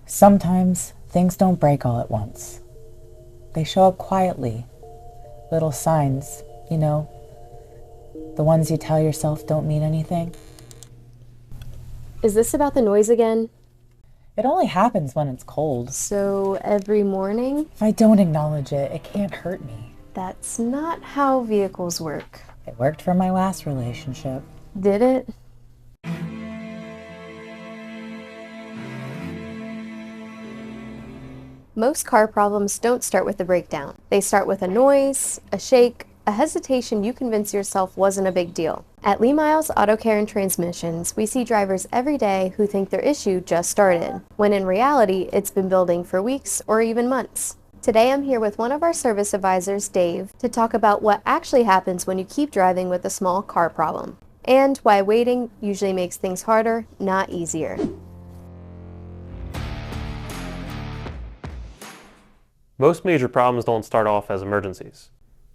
Sometimes things don't break all at once. They show up quietly. Little signs, the ones you tell yourself don't mean anything. Is this about the noise again? It only happens when it's cold. So every morning? If I don't acknowledge it, it can't hurt me. That's not how vehicles work. It worked for my last relationship. Did it? Most car problems don't start with a breakdown. They start with a noise, a shake, a hesitation you convince yourself wasn't a big deal. At Myles Auto Care and Transmissions, we see drivers every day who think their issue just started, when in reality, it's been building for weeks or even months. Today I'm here with one of our service advisors, Dave, to talk about what actually happens when you keep driving with a small car problem, and why waiting usually makes things harder, not easier. Most major problems don't start off as emergencies.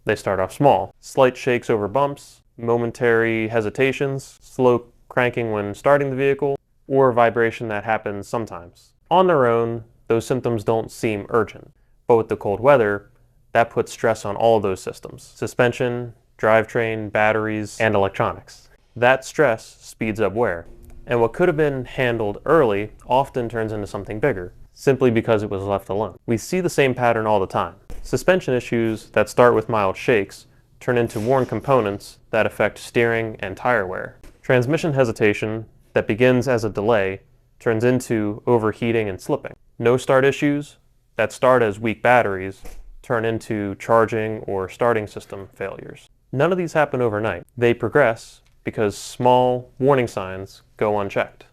They start off small. Slight shakes over bumps, momentary hesitations, slow cranking when starting the vehicle, or vibration that happens sometimes. On their own, those symptoms don't seem urgent, but with the cold weather, that puts stress on all of those systems: suspension, drivetrain, batteries, and electronics. That stress speeds up wear, and what could have been handled early often turns into something bigger, simply because it was left alone. We see the same pattern all the time. Suspension issues that start with mild shakes turn into worn components that affect steering and tire wear. Transmission hesitation that begins as a delay turns into overheating and slipping. No start issues that start as weak batteries turn into charging or starting system failures. None of these happen overnight. They progress because small warning signs go unchecked.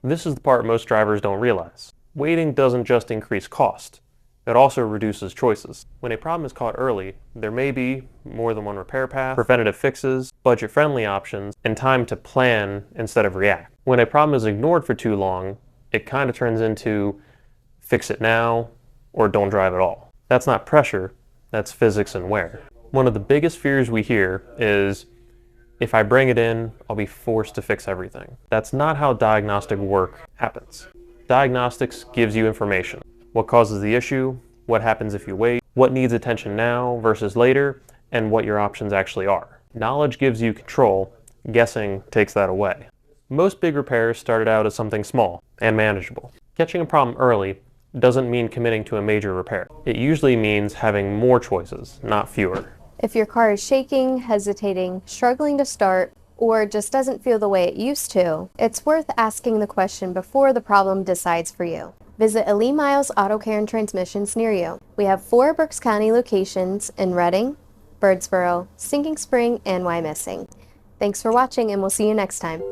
This is the part most drivers don't realize. Waiting doesn't just increase cost, it also reduces choices. When a problem is caught early, there may be more than one repair path, preventative fixes, budget-friendly options, and time to plan instead of react. When a problem is ignored for too long, it kind of turns into fix it now or don't drive at all. That's not pressure, that's physics and wear. One of the biggest fears we hear is, if I bring it in, I'll be forced to fix everything. That's not how diagnostic work happens. Diagnostics gives you information. What causes the issue, what happens if you wait, what needs attention now versus later, and what your options actually are. Knowledge gives you control, guessing takes that away. Most big repairs started out as something small and manageable. Catching a problem early doesn't mean committing to a major repair. It usually means having more choices, not fewer. If your car is shaking, hesitating, struggling to start, or just doesn't feel the way it used to, it's worth asking the question before the problem decides for you. Visit a Myles Auto Care and Transmissions near you. We have 4 Berks County locations in Redding, Birdsboro, Sinking Spring, and Wyomissing. Thanks for watching, and we'll see you next time.